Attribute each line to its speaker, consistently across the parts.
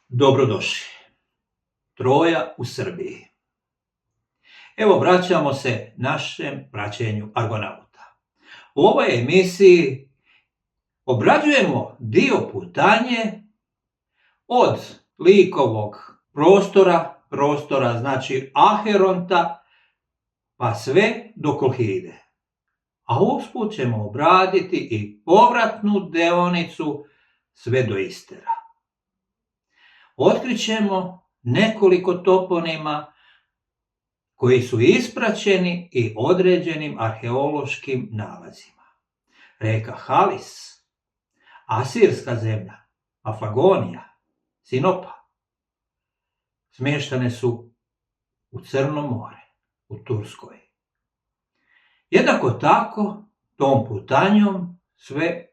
Speaker 1: Dobrodošli. Troja u Srbiji. Evo vraćamo se našem praćenju Argonauta. U ovoj emisiji obrađujemo dio putanje od likovog prostora znači Aheronta, pa sve do Kolhide. A usput ćemo obraditi i povratnu deonicu sve do Istera. Otkrićemo nekoliko toponima koji su ispraćeni i određenim arheološkim nalazima. Reka Halis, Asirska zemlja, Afagonija, Sinopa smještane su u Crno more, u Turskoj. Jednako tako tom putanjom sve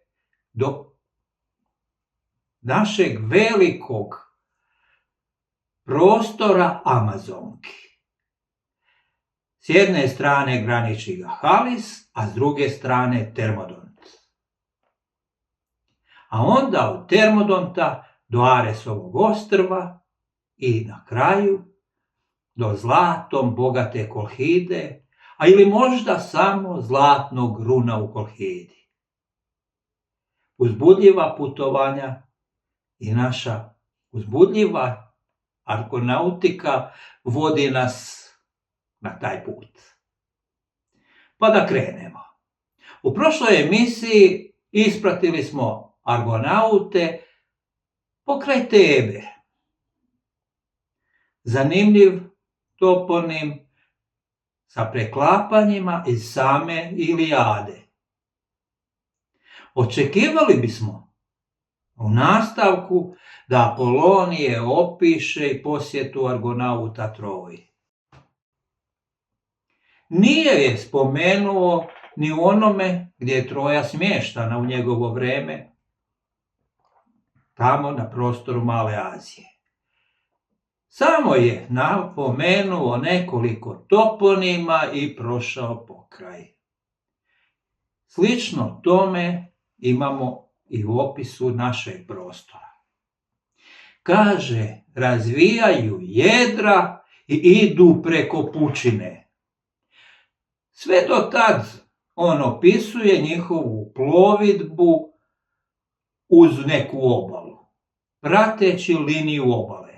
Speaker 1: do našeg velikog prostora Amazonki. S jedne strane graniči ga Halis, a s druge strane Termodont. A onda od Termodonta do Aresovog ostrva i na kraju do zlatom bogate Kolhide, a ili možda samo zlatnog runa u Kolhidi. Uzbudljiva putovanja i naša uzbudljiva argonautika vodi nas na taj put. Pa da krenemo. U prošloj emisiji ispratili smo argonaute pokraj Tebe. Zanimljiv toponim sa preklapanjima iz same Ilijade. Očekivali bismo u nastavku da Apolonije opiše i posjetu argonauta Troji. Nije je spomenuo ni u onome gdje je Troja smještana u njegovo vrijeme, tamo na prostoru Male Azije. Samo je napomenuo nekoliko toponima i prošao pokraj. Slično tome imamo i u opisu našeg prostora. Kaže, razvijaju jedra i idu preko pučine. Sve do tad on opisuje njihovu plovidbu uz neku obalu, prateći liniju obale.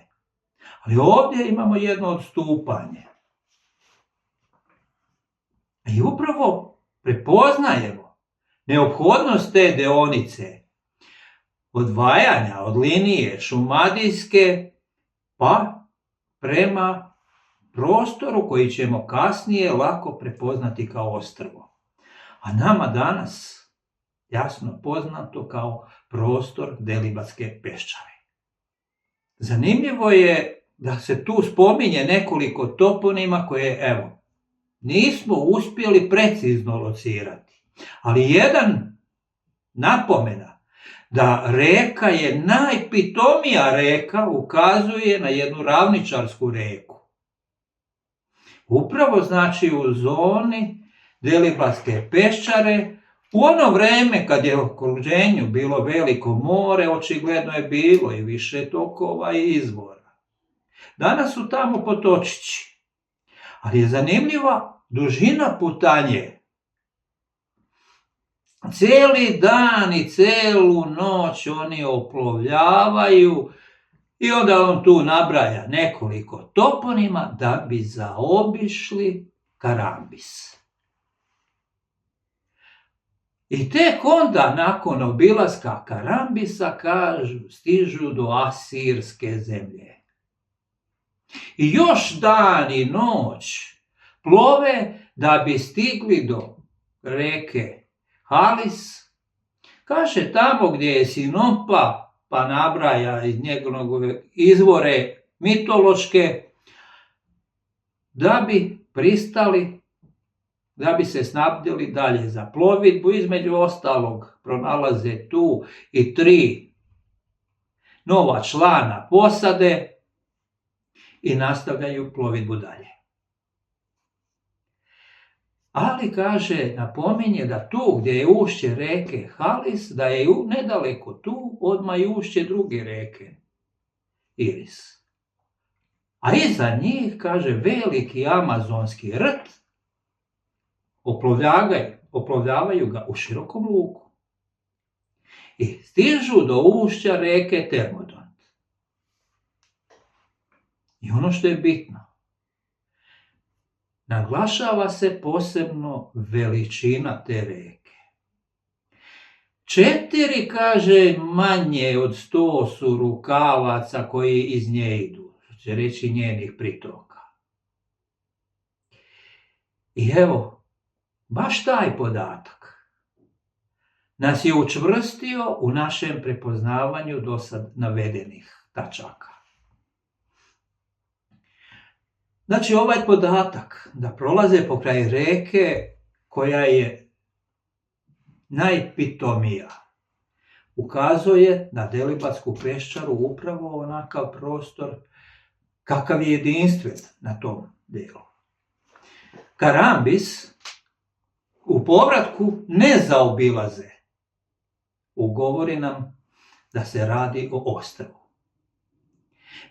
Speaker 1: Ali ovdje imamo jedno odstupanje. I upravo prepoznajemo neophodnost te deonice, odvajanja od linije šumadijske pa prema prostoru koji ćemo kasnije lako prepoznati kao ostrvo. A nama danas jasno poznato kao prostor Delibatske peščare. Zanimljivo je da se tu spominje nekoliko toponima koje, evo, nismo uspjeli precizno locirati. Ali jedan napomena da reka je najpitomija reka ukazuje na jednu ravničarsku reku. Upravo znači u zoni Delibatske peščare, u ono vrijeme kad je u okruženju bilo veliko more, očigledno je bilo i više tokova i izvora. Danas su tamo potočići, ali je zanimljiva dužina putanje. Cijeli dan i cijelu noć oni oplovljavaju i onda on tu nabraja nekoliko toponima da bi zaobišli Karambis. I tek onda, nakon obilaska Karambisa, kažu, stižu do Asirske zemlje. I još dan i noć plove da bi stigli do reke Halis. Kaže, tamo gdje je Sinopa, pa nabraja iz njegovog izvore mitološke, da bi pristali, da bi se snabdjeli dalje za plovidbu. Između ostalog pronalaze tu i 3 nova člana posade i nastavljaju plovidbu dalje. Ali, kaže, napominje da tu gdje je ušće reke Halis, da je nedaleko tu odmah i ušće druge reke. iris. A iza njih, kaže, veliki amazonski rt, oplovljavaju ga u širokom luku. I stižu do ušća reke Termodont. I ono što je bitno, naglašava se posebno veličina te reke. 4, kaže, manje od 100 su rukavaca koji iz nje idu, što će reći njenih pritoka. I evo, baš taj podatak nas je učvrstio u našem prepoznavanju dosad navedenih tačaka. Znači, ovaj podatak da prolaze pokraj reke koja je najpitomija ukazuje na Delibatsku peščaru upravo onakav prostor kakav je jedinstven na tom dijelu. Karambis u povratku ne zaobilaze. Ugovori nam da se radi o ostrvu.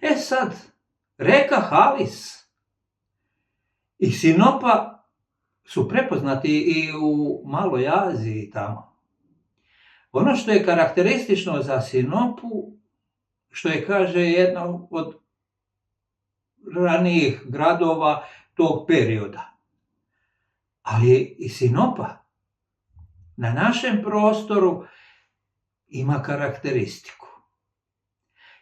Speaker 1: E sad, reka Halis i Sinopa su prepoznati i u Maloj Aziji tamo. Ono što je karakteristično za Sinopu, što je, kaže, jedna od ranijih gradova tog perioda. Ali i Sinopa na našem prostoru ima karakteristiku.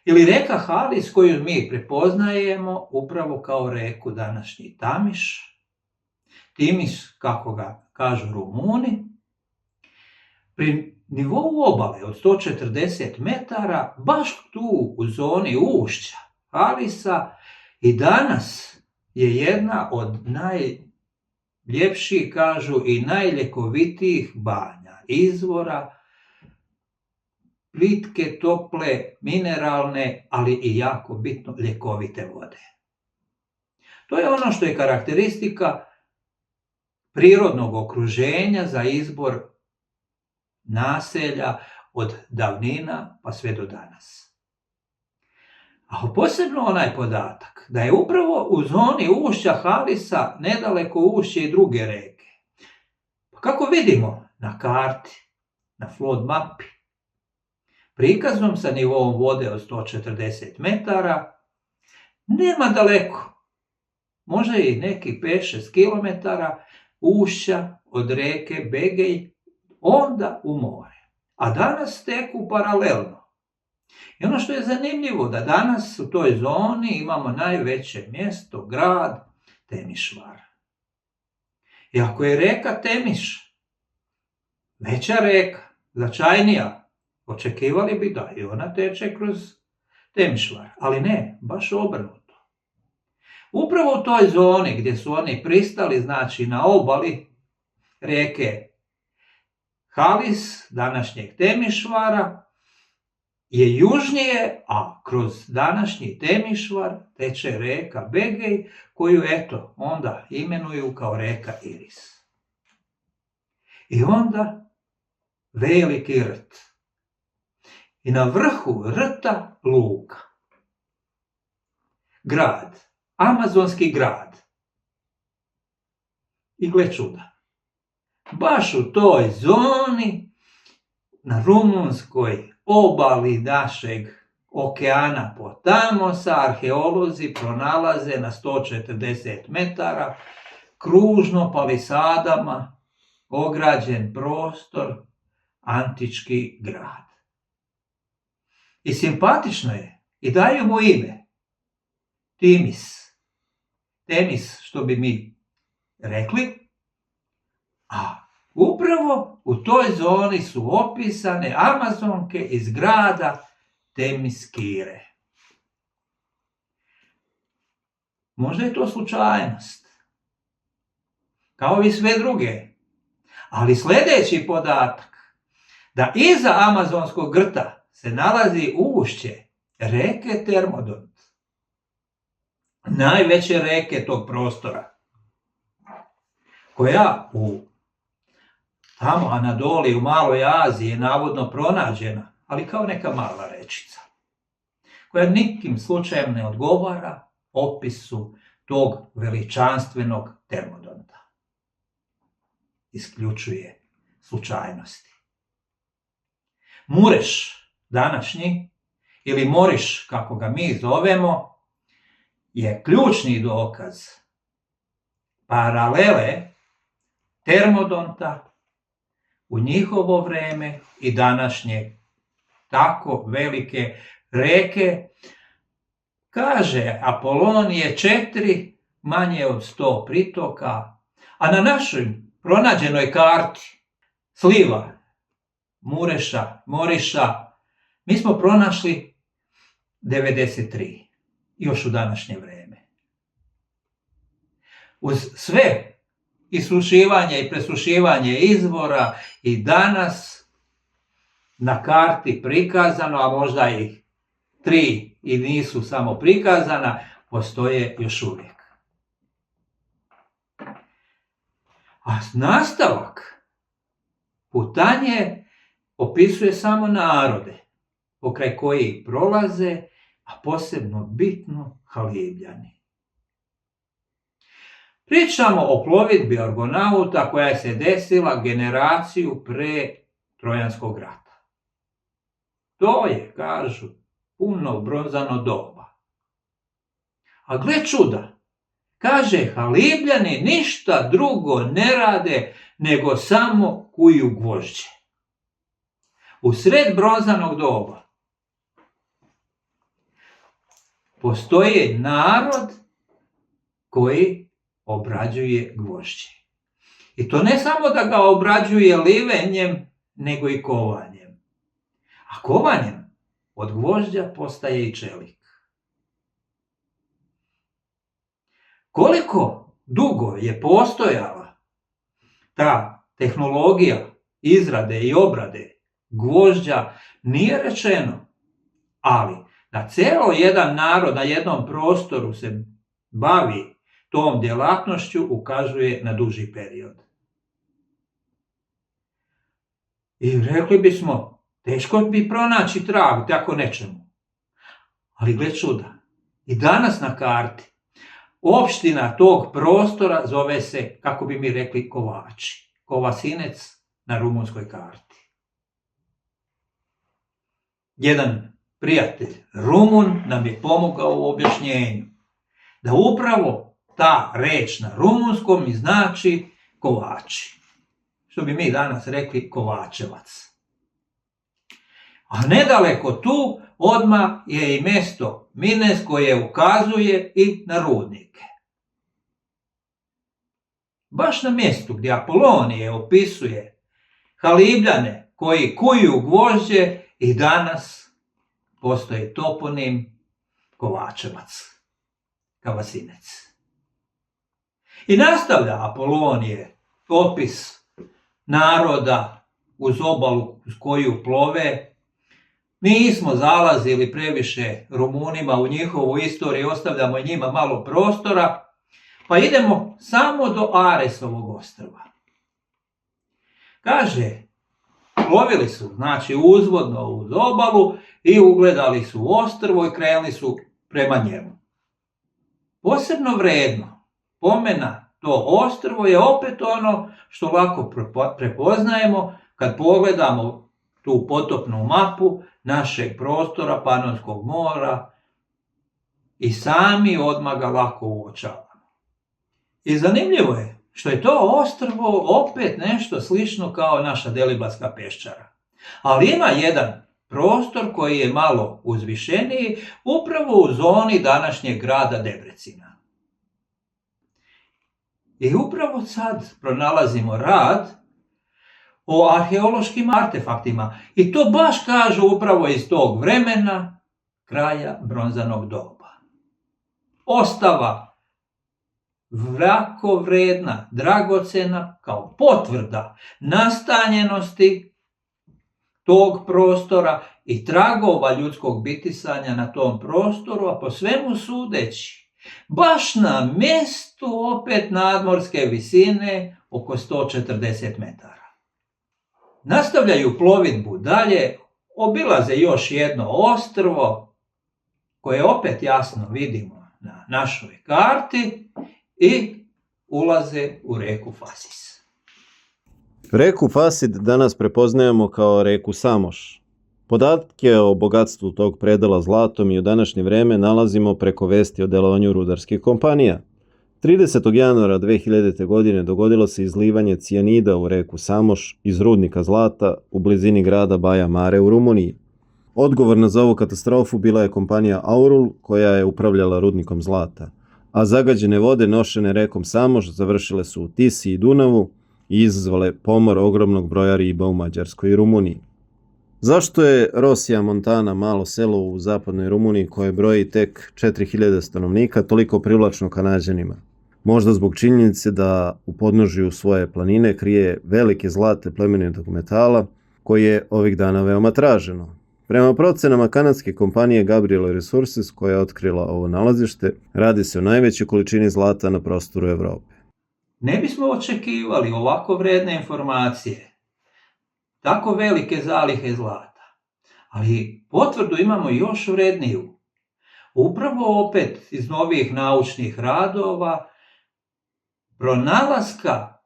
Speaker 1: Ili reka Halis koju mi prepoznajemo upravo kao reku današnji Tamiš, Timis, kako ga kažu Rumuni, pri nivou obale od 140 metara, baš tu u zoni ušća Halisa, i danas je jedna od najljepših, kažu, i najljekovitijih banja, izvora, plitke, tople, mineralne, ali i jako bitno ljekovite vode. To je ono što je karakteristika prirodnog okruženja za izbor naselja od davnina pa sve do danas. A posebno onaj podatak da je upravo u zoni ušća Halisa nedaleko ušće i druge reke. Pa kako vidimo na karti, na flood mapi, prikazom sa nivoom vode od 140 metara, nema daleko, može i neki 5-6 km ušća od reke Begej, onda u more. A danas teku paralelno. I ono što je zanimljivo, da danas u toj zoni imamo najveće mjesto, grad Temišvar. I ako je reka Temiš veća reka, značajnija, očekivali bi da i ona teče kroz Temišvar, ali ne, baš obrnuto. Upravo u toj zoni gdje su oni pristali, znači na obali rijeke Halis, današnjeg Temišvara, je južnije, a kroz današnji Temišvar teče reka Begej, koju eto onda imenuju kao reka Iris. I onda veliki rt. I na vrhu rta luka. Grad, amazonski grad. I gle čuda, baš u toj zoni, na rumunskoj obali našeg okeana Potamosa, arheolozi pronalaze na 140 metara kružno palisadama ograđen prostor, antički grad. I simpatično je, i daju mu ime, Temis, što bi mi rekli, a upravo u toj zoni su opisane Amazonke iz grada Temiskire. Možda je to slučajnost, kao i sve druge, ali sljedeći podatak, da iza amazonskog grta se nalazi ušće reke Termodont, najveće reke tog prostora, koja u tamo Anadoli, u Maloj Aziji je navodno pronađena, ali kao neka mala rečica, koja nikim slučajem ne odgovara opisu tog veličanstvenog termodonta. Isključuje slučajnosti. Mureš današnji, ili Moriš kako ga mi zovemo, je ključni dokaz paralele termodonta u njihovo vreme i današnje tako velike reke. Kaže, Apolon je 4 manje od 100 pritoka, a na našoj pronađenoj karti sliva Moriša, mi smo pronašli 93, još u današnje vrijeme. Uz sve isušivanje i presušivanje izvora i danas na karti prikazano, a možda ih 3 i nisu samo prikazana, postoje još uvijek. A nastavak putanje opisuje samo narode pokraj koji prolaze, a posebno bitno Halibljani. Pričamo o plovidbi Argonauta koja se desila generaciju pre Trojanskog rata. To je, kažu, puno bronzano doba. A gle čuda, kaže, Halibljani ništa drugo ne rade nego samo kuju gvožđe. U sred bronzanog doba postoji narod koji obrađuje gvožđe. I to ne samo da ga obrađuje livenjem, nego i kovanjem. A kovanjem od gvožđa postaje i čelik. Koliko dugo je postojala ta tehnologija izrade i obrade gvožđa nije rečeno, ali da celo jedan narod na jednom prostoru se bavi tom djelatnošću ukazuje na duži period. I rekli bismo, teško bi pronaći trag tako nečemu. Ali gle čuda, i danas na karti opština tog prostora zove se, kako bi mi rekli, Kovači. Kovasinec na rumunskoj karti. Jedan prijatelj Rumun nam je pomogao u objašnjenju da upravo ta reč na rumunskom i znači kovači. Što bi mi danas rekli Kovačevac. A nedaleko tu odmah je i mjesto Mines koje ukazuje i na rudnike. Baš na mjestu gdje Apolonije opisuje Halibljane koji kuju gvožđe i danas postoji toponim Kovačevac, Kavasinec. I nastavlja Apolonije opis naroda uz obalu uz koju plove. Nismo zalazili previše Rumunima u njihovu istoriju, ostavljamo njima malo prostora, pa idemo samo do Aresovog ostrva. Kaže, plovili su, znači uzvodno uz obalu i ugledali su ostrvo i krenuli su prema njemu. Posebno vredno pomena to ostrvo je opet ono što lako prepoznajemo kad pogledamo tu potopnu mapu našeg prostora Panonskog mora i sami odmah ga lako uočavamo. I zanimljivo je što je to ostrvo opet nešto slično kao naša Deliblatska peščara. Ali ima jedan prostor koji je malo uzvišeniji, upravo u zoni današnjeg grada Debrecina. I upravo sad pronalazimo rad o arheološkim artefaktima. I to baš kažu upravo iz tog vremena, kraja bronzanog doba. Ostava vrako vredna, dragocena, kao potvrda nastanjenosti tog prostora i tragova ljudskog bitisanja na tom prostoru, a po svemu sudeći, baš na mjestu opet nadmorske visine oko 140 metara. Nastavljaju plovidbu dalje, obilaze još jedno ostrvo koje opet jasno vidimo na našoj karti i ulaze u reku Fasis.
Speaker 2: Reku Fasid danas prepoznajemo kao reku Samoš. Podatke o bogatstvu tog predela zlatom i u današnje vreme nalazimo preko vesti o delovanju rudarskih kompanija. 30. januara 2000. godine dogodilo se izlivanje cijanida u reku Samoš iz rudnika zlata u blizini grada Baja Mare u Rumuniji. Odgovorna za ovu katastrofu bila je kompanija Aurul koja je upravljala rudnikom zlata, a zagađene vode nošene rekom Samoš završile su u Tisi i Dunavu i izazvale pomor ogromnog broja riba u Mađarskoj i Rumuniji. Zašto je Rosija Montana, malo selo u zapadnoj Rumuniji koje broji tek 4000 stanovnika, toliko privlačno Kanađanima? Možda zbog činjenice da u podnožju svoje planine krije velike zlate plemenitog metala koji je ovih dana veoma traženo. Prema procenama kanadske kompanije Gabriel Resources koja je otkrila ovo nalazište, radi se o najvećoj količini zlata na prostoru Evrope.
Speaker 1: Ne bismo očekivali ovako vredne informacije, tako velike zalihe zlata, ali potvrdu imamo još vredniju. Upravo opet iz novih naučnih radova pronalaska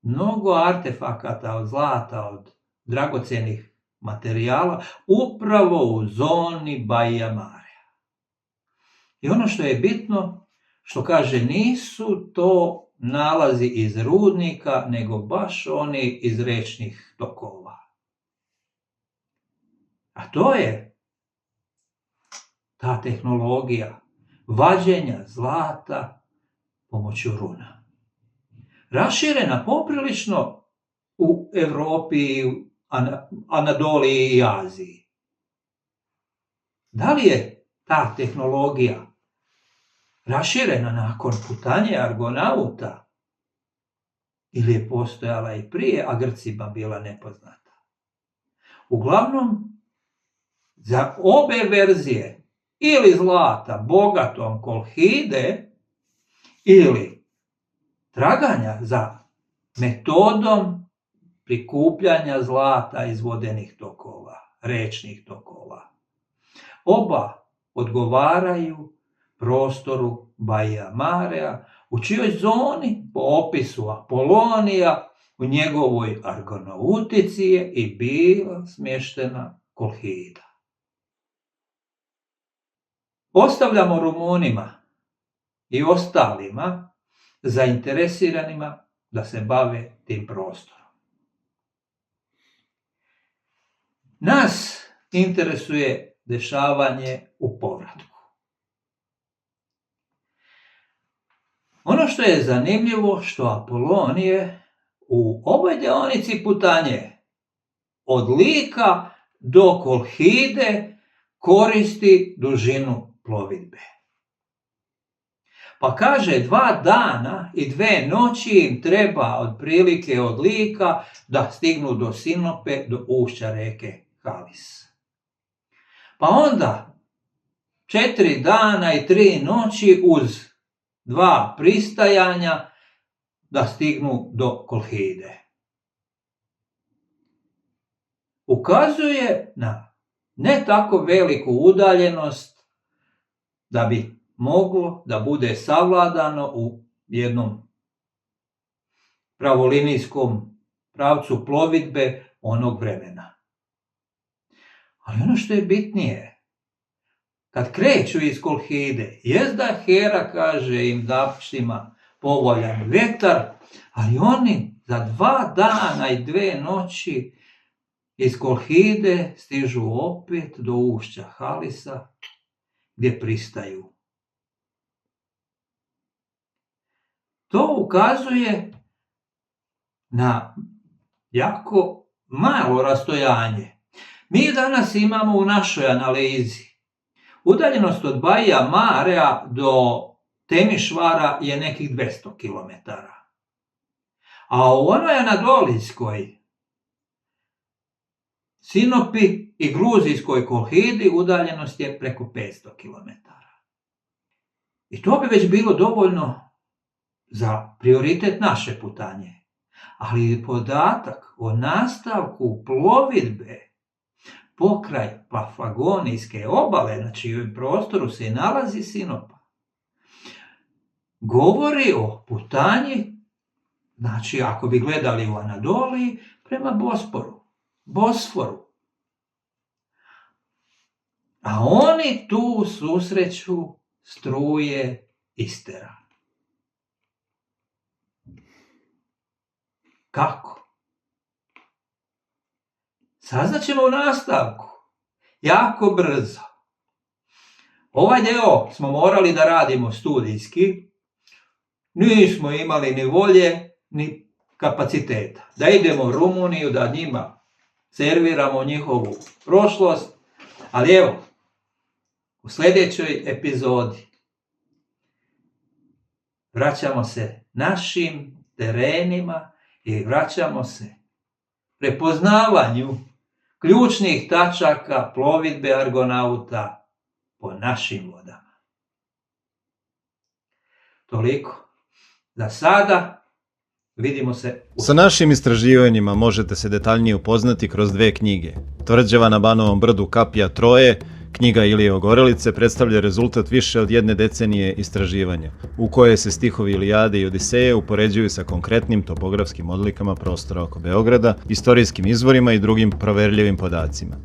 Speaker 1: mnogo artefakata od zlata, od dragocenih materijala, upravo u zoni Baja Mare. I ono što je bitno, što kaže, nisu to nalazi iz rudnika, nego baš oni iz rečnih tokova. A to je ta tehnologija vađenja zlata pomoću runa. Raširena poprilično u Evropi, Anadoliji i Aziji. Da li je ta tehnologija raširena nakon putanje Argonauta ili je postojala i prije, a Grcima bila nepoznata? Uglavnom, za obe verzije, ili zlata bogatom kolhide, ili traganja za metodom prikupljanja zlata iz vodenih tokova, rečnih tokova, oba odgovaraju prostoru Baja Marea, u čijoj zoni po opisu Apolonija u njegovoj Argonautici je i bila smještena kolhida. Ostavljamo Rumunima i ostalima zainteresiranima da se bave tim prostorom. Nas interesuje dešavanje u povratku. Ono što je zanimljivo, što Apolonije u ovoj deonici putanje od Lika do Kolhide koristi dužinu plovidbe. Pa kaže 2 dana i 2 noći im treba otprilike od Lika da stignu do Sinope, do ušća reke Halis. Pa onda 4 dana i 3 noći uz 2 pristajanja da stignu do Kolhide. Ukazuje na ne tako veliku udaljenost da bi moglo da bude savladano u jednom pravolinijskom pravcu plovidbe onog vremena. Ali ono što je bitnije, kad kreću iz Kolhide, jest da Hera kaže im Dapštima povoljan vetar, ali oni za 2 dana i 2 noći iz Kolhide stižu opet do ušća Halisa gdje pristaju. To ukazuje na jako malo rastojanje. Mi danas imamo u našoj analizi udaljenost od Baja Marea do Temišvara je nekih 200 km. A u onoj anadolijskoj Sinopi i gruzijskoj Kolhidi udaljenost je preko 500 km. I to bi već bilo dovoljno za prioritet naše putanje. Ali podatak o nastavku plovidbe pokraj Paflagonijske obale, na čijem prostoru se i nalazi Sinopa, govori o putanji, znači ako bi gledali u Anadoliji, prema Bosforu. A oni tu susreću struje Istera. Kako? Saznaćemo u nastavku. Jako brzo. Ovaj deo smo morali da radimo studijski. Nismo imali ni volje, ni kapaciteta. Da idemo u Rumuniju, da njima serviramo njihovu prošlost. Ali evo, u sljedećoj epizodi vraćamo se našim terenima i vraćamo se prepoznavanju ključnih tačaka plovidbe Argonauta po našim vodama. Toliko. Za sada vidimo se
Speaker 2: Sa našim istraživanjima možete se detaljnije upoznati kroz 2 knjige. Tvrđava na Banovom brdu kapija Troje, knjiga Ilije Ogorelice, predstavlja rezultat više od 1 decenije istraživanja, u kojoj se stihovi Ilijade i Odiseje upoređuju sa konkretnim topografskim odlikama prostora oko Beograda, istorijskim izvorima i drugim proverljivim podacima.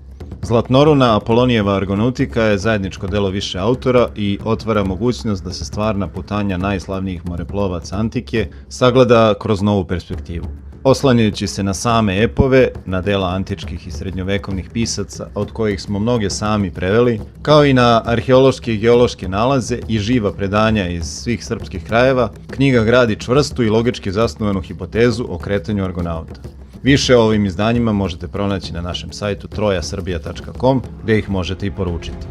Speaker 2: Zlatnoruna Apolonijeva Argonautika je zajedničko delo više autora i otvara mogućnost da se stvarna putanja najslavnijih moreplovaca antike sagleda kroz novu perspektivu. Oslanjajući se na same epove, na dela antičkih i srednjovekovnih pisaca, od kojih smo mnoge sami preveli, kao i na arheološke i geološke nalaze i živa predanja iz svih srpskih krajeva, knjiga gradi čvrstu i logički zasnovanu hipotezu o kretanju Argonauta. Više o ovim izdanjima možete pronaći na našem sajtu trojasrbija.com, gdje ih možete i poručiti.